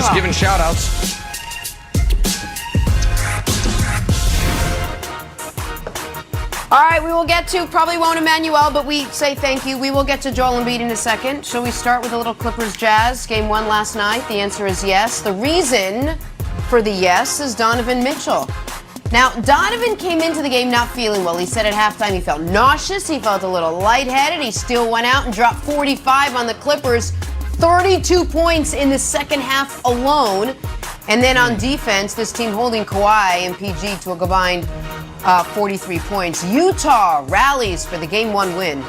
just giving shout-outs. All right, we will get to, probably won't Emmanuel, but we say thank you. We will get to Joel Embiid in a second. Shall we start with a little Clippers Jazz? Game 1 last night. The answer is yes. The reason for the yes is Donovan Mitchell. Now, Donovan came into the game not feeling well. He said at halftime he felt nauseous. He felt a little lightheaded. He still went out and dropped 45 on the Clippers. 32 points in the second half alone. And then on defense, this team holding Kawhi and PG to a combined 43 points. Utah rallies for the Game 1 win.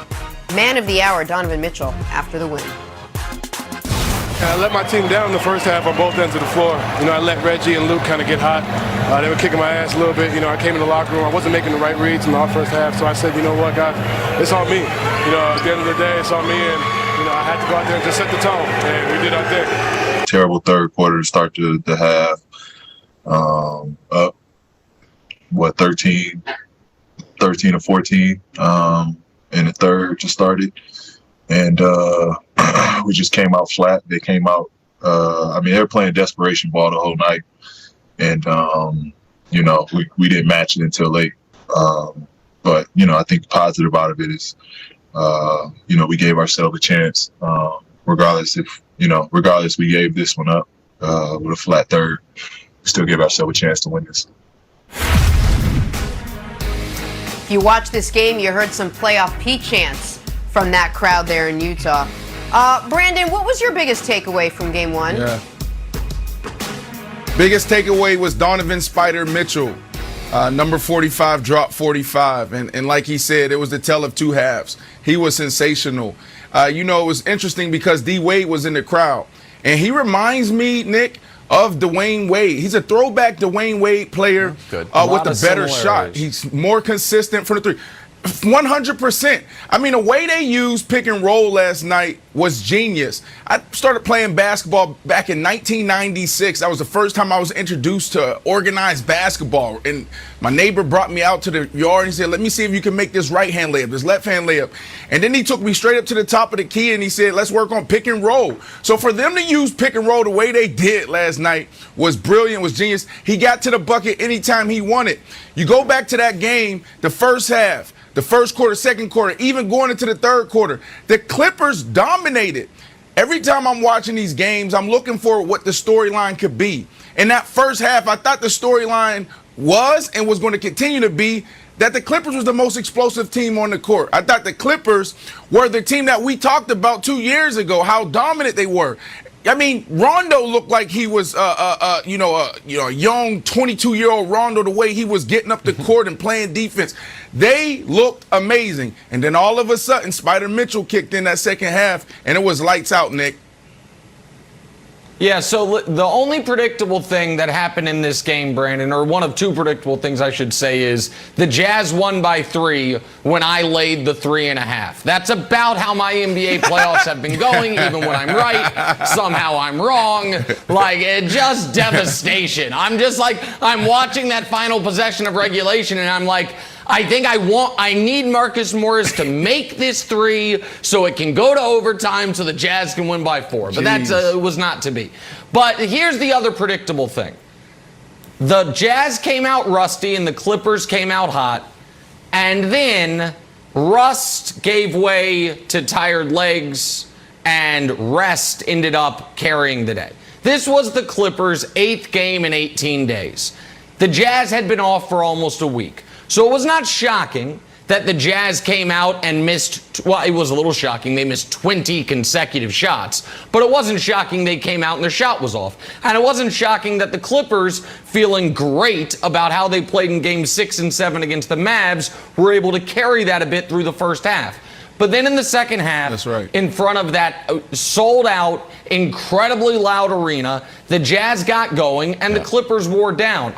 Man of the hour, Donovan Mitchell, after the win. I let my team down in the first half on both ends of the floor. I let Reggie and Luke kind of get hot. They were kicking my ass a little bit. I came in the locker room. I wasn't making the right reads in the first half, so I said, you know what, guys, it's on me. At the end of the day, it's on me, and I had to go out there and just set the tone, and we did our thing. Terrible third quarter to start the half. Up, 13 or 14 in the third just started. And we just came out flat. They came out, they were playing desperation ball the whole night. And, we didn't match it until late. But, I think the positive out of it is, we gave ourselves a chance, regardless we gave this one up with a flat third, we still gave ourselves a chance to win this. If you watched this game, you heard some playoff P chants from that crowd there in Utah. Brandon, what was your biggest takeaway from Game 1? Yeah. Biggest takeaway was Donovan Spider Mitchell. Number 45 dropped 45. And like he said, it was the tale of two halves. He was sensational. It was interesting because D. Wade was in the crowd. And he reminds me, Nick, of Dwayne Wade. He's a throwback Dwayne Wade player with a better shot. He's more consistent from the three. 100%. The way they used pick and roll last night was genius. I started playing basketball back in 1996. That was the first time I was introduced to organized basketball. And my neighbor brought me out to the yard and he said, let me see if you can make this right hand layup, this left hand layup. And then he took me straight up to the top of the key and he said, let's work on pick and roll. So for them to use pick and roll the way they did last night was brilliant, was genius. He got to the bucket anytime he wanted. You go back to that game, the first half, the first quarter, second quarter, even going into the third quarter, the Clippers dominated. Every time I'm watching these games, I'm looking for what the storyline could be. In that first half, I thought the storyline was and was going to continue to be that the Clippers was the most explosive team on the court. I thought the Clippers were the team that we talked about 2 years ago, how dominant they were. Rondo looked like he was, a young 22-year-old Rondo, the way he was getting up the court and playing defense. They looked amazing. And then all of a sudden, Spider Mitchell kicked in that second half, and it was lights out, Nick. Yeah, so the only predictable thing that happened in this game, Brandon, or one of two predictable things I should say, is the Jazz won by 3 when I laid the 3.5. That's about how my NBA playoffs have been going, even when I'm right. Somehow I'm wrong. Just devastation. I'm watching that final possession of regulation, and I'm like, I need Marcus Morris to make this 3 so it can go to overtime so the Jazz can win by 4. But that was not to be. But here's the other predictable thing. The Jazz came out rusty and the Clippers came out hot. And then rust gave way to tired legs and rest ended up carrying the day. This was the Clippers' 8th game in 18 days. The Jazz had been off for almost a week. So it was not shocking that the Jazz came out and missed, well, it was a little shocking. They missed 20 consecutive shots. But it wasn't shocking they came out and their shot was off. And it wasn't shocking that the Clippers, feeling great about how they played in games 6 and 7 against the Mavs, were able to carry that a bit through the first half. But then in the second half, that's right, in front of that sold-out, incredibly loud arena, the Jazz got going and the Clippers wore down.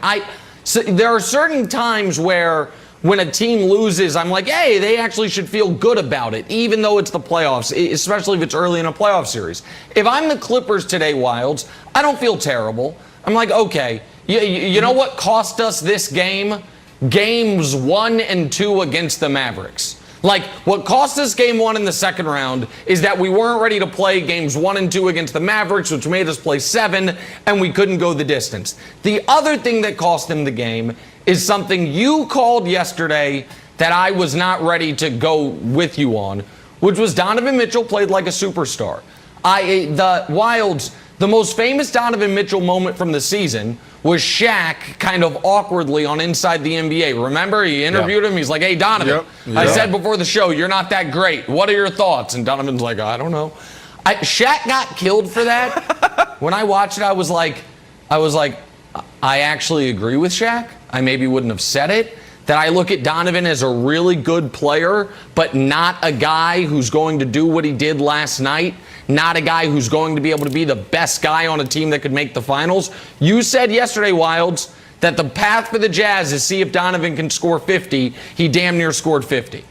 So there are certain times where when a team loses, I'm like, hey, they actually should feel good about it, even though it's the playoffs, especially if it's early in a playoff series. If I'm the Clippers today, Wilds, I don't feel terrible. I'm like, okay, you know what cost us this game? Games 1 and 2 against the Mavericks. Like, what cost us game 1 in the second round is that we weren't ready to play games 1 and 2 against the Mavericks, which made us play 7, and we couldn't go the distance. The other thing that cost him the game is something you called yesterday that I was not ready to go with you on, which was Donovan Mitchell played like a superstar. The Wilds, the most famous Donovan Mitchell moment from the season was Shaq kind of awkwardly on Inside the NBA. Remember, he interviewed him. He's like, hey, Donovan, I said before the show, you're not that great. What are your thoughts? And Donovan's like, I don't know. Shaq got killed for that. When I watched it, I was like, I actually agree with Shaq. I maybe wouldn't have said it. That I look at Donovan as a really good player, but not a guy who's going to do what he did last night. Not a guy who's going to be able to be the best guy on a team that could make the finals. You said yesterday, Wilds, that the path for the Jazz is see if Donovan can score 50. He damn near scored 50.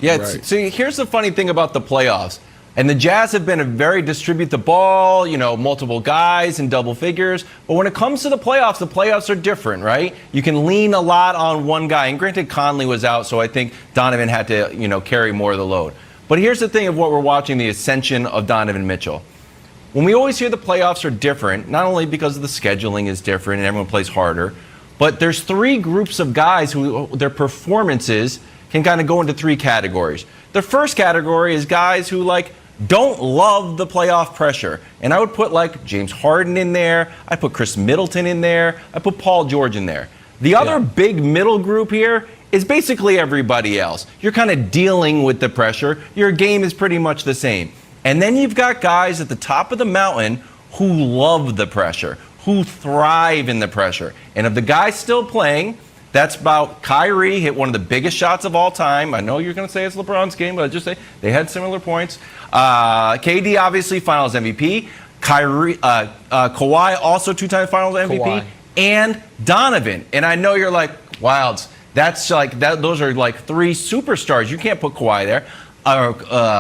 Yeah, right. See, here's the funny thing about the playoffs. And the Jazz have been a very distribute the ball, multiple guys in double figures. But when it comes to the playoffs are different, right? You can lean a lot on one guy. And granted, Conley was out, so I think Donovan had to, carry more of the load. But here's the thing of what we're watching, the ascension of Donovan Mitchell. When we always hear the playoffs are different, not only because the scheduling is different and everyone plays harder, but there's 3 groups of guys who their performances can kind of go into 3 categories. The first category is guys who don't love the playoff pressure. And I would put James Harden in there. I put Chris Middleton in there. I put Paul George in there. The other big middle group here is basically everybody else. You're kind of dealing with the pressure. Your game is pretty much the same. And then you've got guys at the top of the mountain who love the pressure, who thrive in the pressure. And of the guys still playing, that's about Kyrie hit one of the biggest shots of all time. I know you're going to say it's LeBron's game, but I just say they had similar points. KD obviously Finals MVP. Kawhi also 2-time Finals MVP. Kawhi. And Donovan. And I know you're like, Wilds, that's those are 3 superstars. You can't put Kawhi there or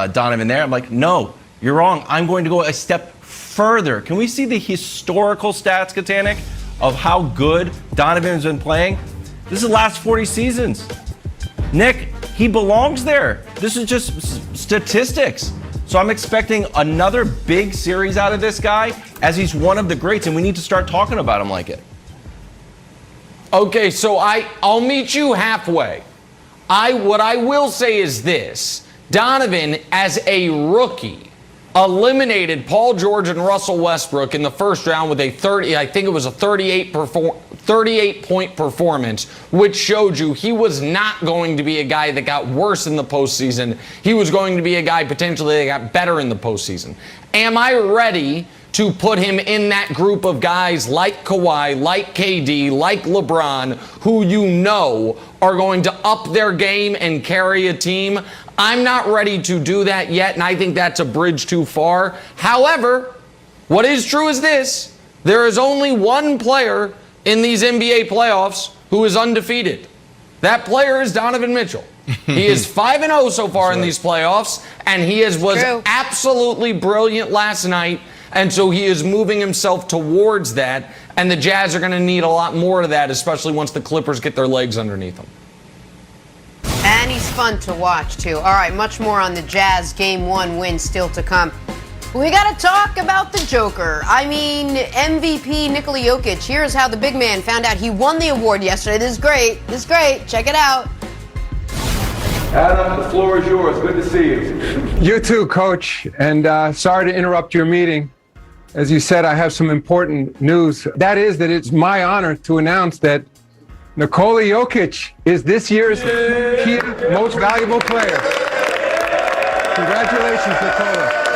Donovan there. I'm like, no, you're wrong. I'm going to go a step further. Can we see the historical stats, Katanik, of how good Donovan's been playing? This is the last 40 seasons. Nick, he belongs there. This is just statistics. So I'm expecting another big series out of this guy as he's one of the greats, and we need to start talking about him like it. Okay, so I'll meet you halfway. What I will say is this. Donovan, as a rookie, eliminated Paul George and Russell Westbrook in the first round with a 38-point performance, which showed you he was not going to be a guy that got worse in the postseason. He was going to be a guy potentially that got better in the postseason. Am I ready to put him in that group of guys like Kawhi, like KD, like LeBron, who are going to up their game and carry a team? I'm not ready to do that yet, and I think that's a bridge too far. However, what is true is this. There is only one player in these NBA playoffs who is undefeated. That player is Donovan Mitchell. He is 5-0 so far in these playoffs, and he was absolutely brilliant last night, and so he is moving himself towards that, and the Jazz are going to need a lot more of that, especially once the Clippers get their legs underneath them. And he's fun to watch, too. All right, much more on the Jazz Game 1 win still to come. We got to talk about the Joker. I mean, MVP Nikola Jokic. Here's how the big man found out he won the award yesterday. This is great. Check it out. Adam, the floor is yours. Good to see you. You too, Coach. And sorry to interrupt your meeting. As you said, I have some important news. That is that it's my honor to announce that Nikola Jokic is this year's Kia Most Valuable Player. Congratulations, Nikola.